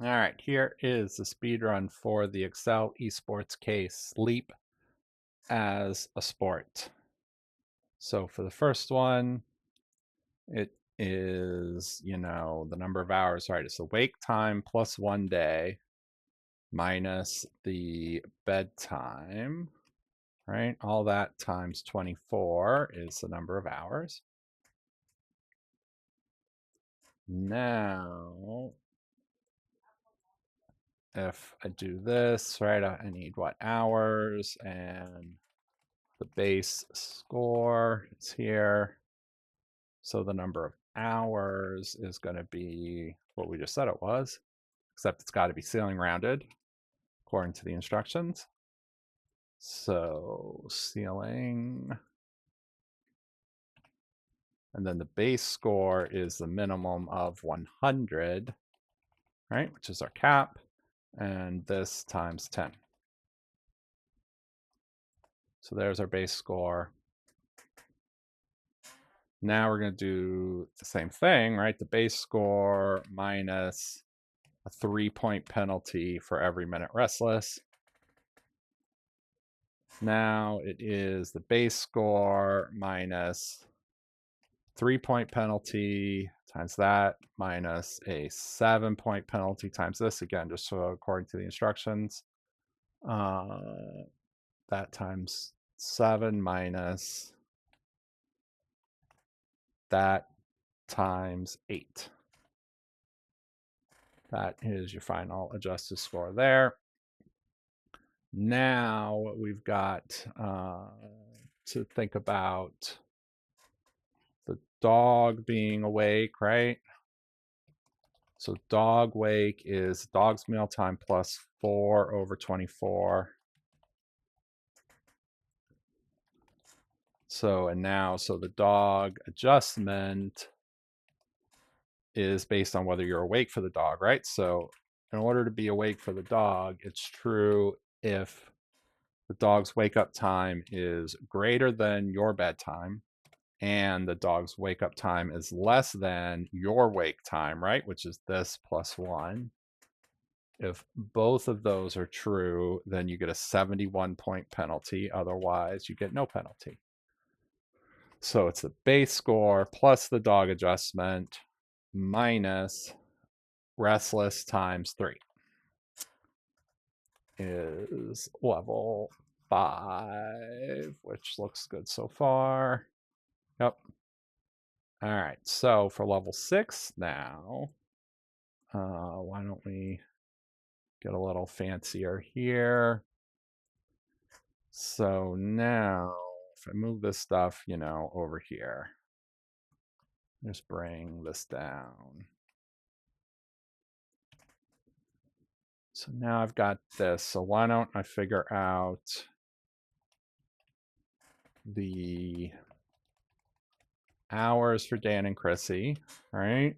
All right, here is the speedrun for the Excel Esports case, sleep as a sport. So for the first one, it is, the number of hours, right? It's the wake time plus 1 day minus the bedtime, right? All that times 24 is the number of hours. Now, if I do this, right, I need what, hours, and the base score is here. So the number of hours is going to be what we just said it was, except it's got to be ceiling rounded according to the instructions. So ceiling, and then the base score is the minimum of 100, right, which is our cap, and this times 10. So there's our base score. Now we're going to do the same thing, right? The base score minus a 3-point penalty for every minute restless. Now it is the base score minus 3-point penalty times that minus a 7-point penalty times this, again, just so according to the instructions. That times 7 minus that times 8. That is your final adjusted score there. Now we've got to think about the dog being awake, right? So dog wake is dog's meal time plus 4 over 24. So the dog adjustment is based on whether you're awake for the dog, right? So in order to be awake for the dog, it's true if the dog's wake up time is greater than your bedtime and the dog's wake up time is less than your wake time, right? Which is this plus 1. If both of those are true, then you get a 71-point penalty. Otherwise, you get no penalty. So it's the base score plus the dog adjustment minus restless times 3 is level 5, which looks good so far. Yep. All right, so for level 6 now, why don't we get a little fancier here? So now, if I move this stuff, over here, just bring this down. So now I've got this. So why don't I figure out the hours for Dan and Chrissy, right?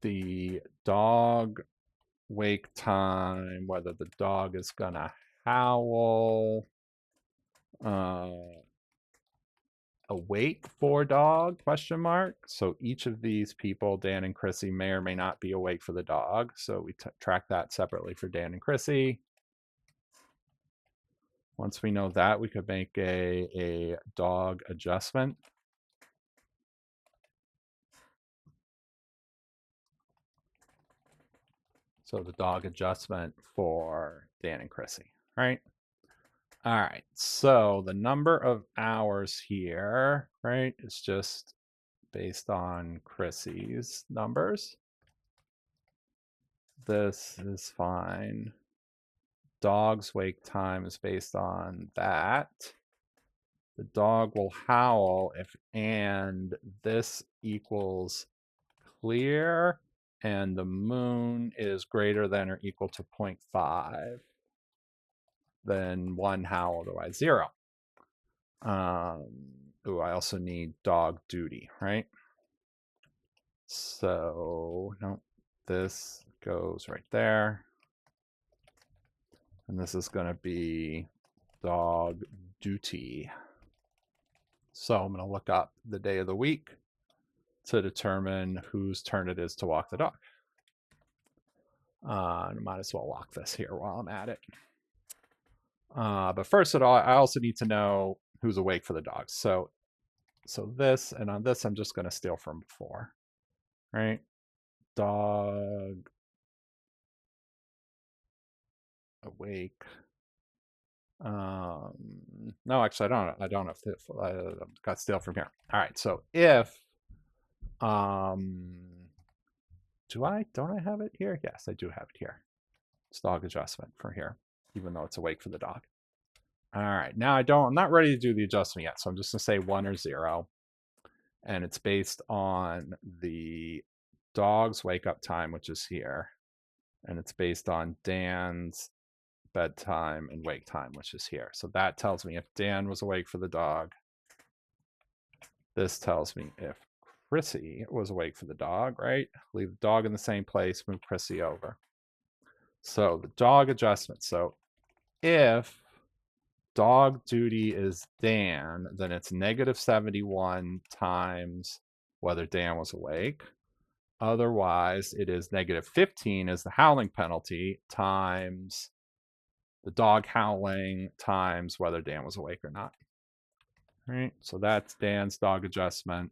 The dog wake time, whether the dog is gonna howl, awake for dog, question mark. So each of these people, Dan and Chrissy, may or may not be awake for the dog. So we track that separately for Dan and Chrissy. Once we know that, we could make a dog adjustment. So the dog adjustment for Dan and Chrissy, right? All right, so the number of hours here, right, is just based on Chrissy's numbers. This is fine. Dog's wake time is based on that. The dog will howl if and this equals clear and the moon is greater than or equal to 0.5. Then 1 howl, otherwise 0. I also need dog duty, right? So, no, this goes right there. And this is going to be dog duty. So I'm going to look up the day of the week to determine whose turn it is to walk the dog. I might as well lock this here while I'm at it. But first of all, I also need to know who's awake for the dogs. So this, and on this, I'm just going to steal from before, right? Dog awake. No, actually, I don't have to. I've got steal from here. All right. So if don't I have it here? Yes, I do have it here. It's dog adjustment for here, even though it's awake for the dog. All right. Now I'm not ready to do the adjustment yet. So I'm just going to say 1 or 0. And it's based on the dog's wake up time, which is here. And it's based on Dan's bedtime and wake time, which is here. So that tells me if Dan was awake for the dog. This tells me if Chrissy was awake for the dog, right? Leave the dog in the same place, move Chrissy over. So the dog adjustment. So if dog duty is Dan, then it's -71 times whether Dan was awake. Otherwise, it is -15 is the howling penalty times the dog howling times whether Dan was awake or not. All right, so that's Dan's dog adjustment.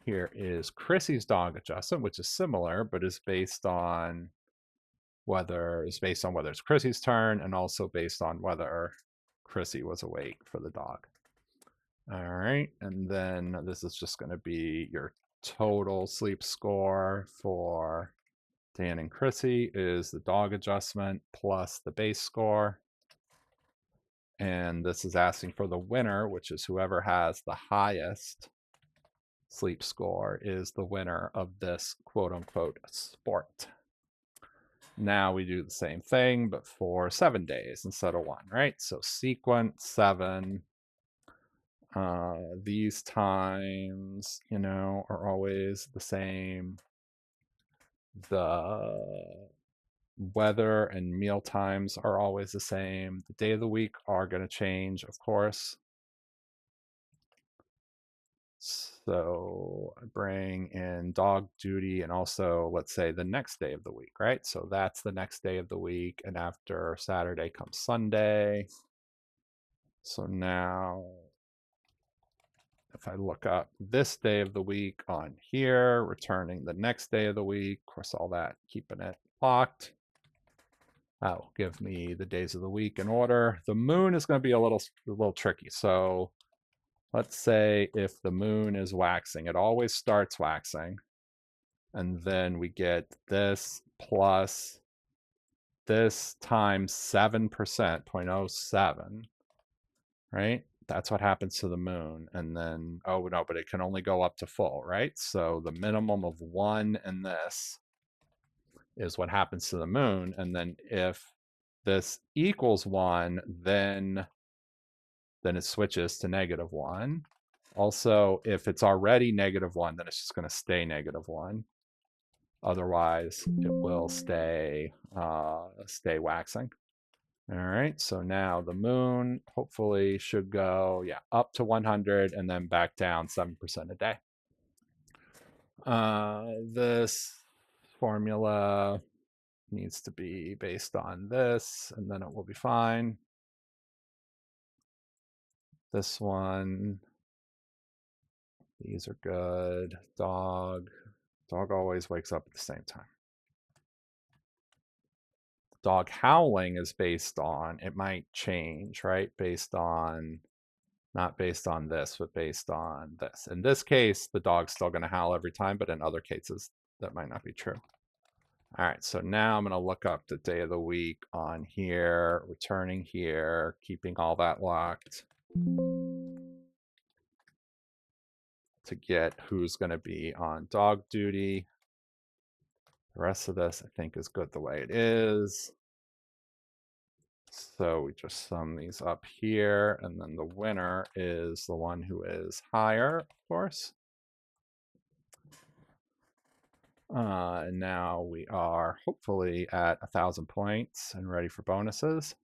Here is Chrissy's dog adjustment, which is similar, but is based on whether it's Chrissy's turn and also based on whether Chrissy was awake for the dog. All right, and then this is just going to be your total sleep score for Dan and Chrissy is the dog adjustment plus the base score. And this is asking for the winner, which is whoever has the highest sleep score is the winner of this quote unquote sport. Now we do the same thing, but for 7 days instead of 1, right? So sequence 7. These times, are always the same. The weather and meal times are always the same. The day of the week are going to change, of course. So I bring in dog duty and also, let's say, the next day of the week, right? So that's the next day of the week. And after Saturday comes Sunday. So now if I look up this day of the week on here, returning the next day of the week, of course, all that, keeping it locked. That will give me the days of the week in order. The moon is going to be a little tricky. So let's say if the moon is waxing, it always starts waxing. And then we get this plus this times 7%, 0.07, right? That's what happens to the moon. And then, oh no, but it can only go up to full, right? So the minimum of 1 in this is what happens to the moon. And then if this equals 1, then it switches to -1. Also, if it's already -1, then it's just going to stay -1. Otherwise, it will stay waxing. All right, so now the moon hopefully should go, up to 100 and then back down 7% a day. This formula needs to be based on this, and then it will be fine. This one, these are good. Dog always wakes up at the same time. Dog howling is based on, it might change, right? Not based on this, but based on this. In this case, the dog's still going to howl every time, but in other cases, that might not be true. All right, so now I'm going to look up the day of the week on here, returning here, keeping all that locked to get who's going to be on dog duty. The rest of this, I think, is good the way it is. So we just sum these up here, and then the winner is the one who is higher, of course. And now we are hopefully at 1,000 points and ready for bonuses.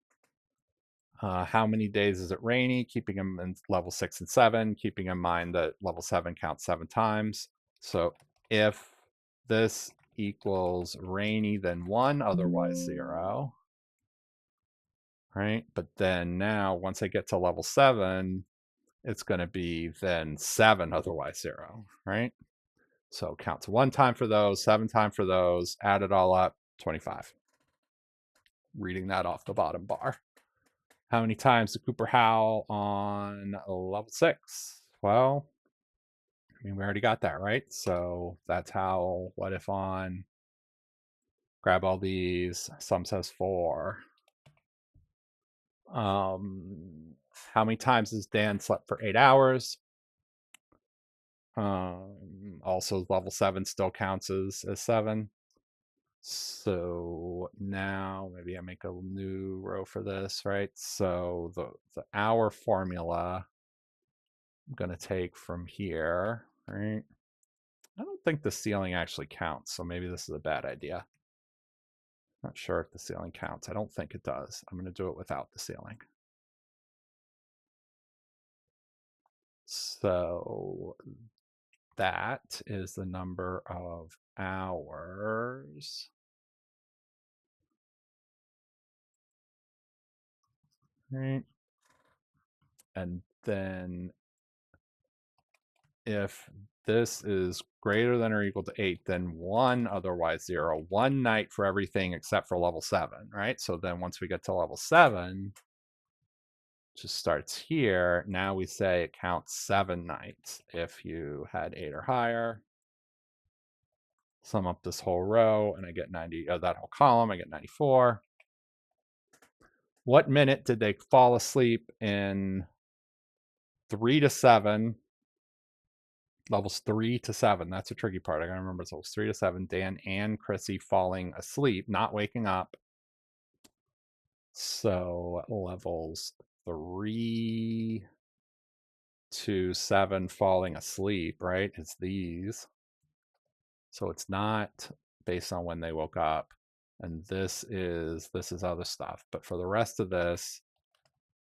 How many days is it rainy? Keeping them in level 6 and 7, keeping in mind that level 7 counts 7 times. So if this equals rainy, then 1, otherwise 0. Right? But then now, once I get to level 7, it's going to be then 7, otherwise 0. Right? So count to 1 time for those, 7 time for those, add it all up, 25. Reading that off the bottom bar. How many times did Cooper howl on level 6? Well, I mean, we already got that, right? So that's how, what if on, grab all these, sum says 4. How many times has Dan slept for 8 hours? Also level 7 still counts as 7. So now maybe I make a new row for this, right? So the hour formula I'm gonna take from here, right? I don't think the ceiling actually counts, so maybe this is a bad idea. Not sure if the ceiling counts. I don't think it does. I'm gonna do it without the ceiling. So that is the number of hours. Right? And then if this is greater than or equal to 8, then 1, otherwise 0. 1 night for everything except for level 7, right? So then once we get to level 7, just starts here. Now we say it counts 7 nights if you had 8 or higher. Sum up this whole row, and I get 90, that whole column, I get 94. What minute did they fall asleep in 3 to 7? Levels 3 to 7. That's a tricky part. I gotta remember it's levels 3 to 7. Dan and Chrissy falling asleep, not waking up. So levels 3 to 7 falling asleep, right? It's these. So it's not based on when they woke up. And this is other stuff. But for the rest of this,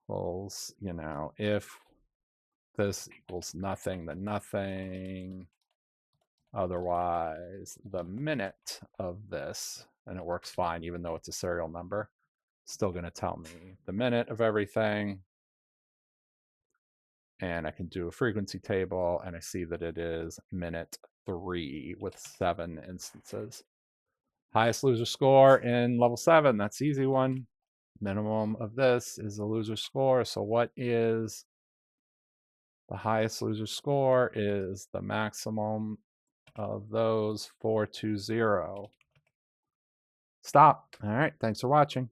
well, you know, if this equals nothing, then nothing. Otherwise, the minute of this, and it works fine even though it's a serial number, still going to tell me the minute of everything. And I can do a frequency table, and I see that it is minute 3 with 7 instances. Highest loser score in level 7, that's the easy one. Minimum of this is the loser score. So what is the highest loser score? Is the maximum of those 420. Stop. All right. Thanks for watching.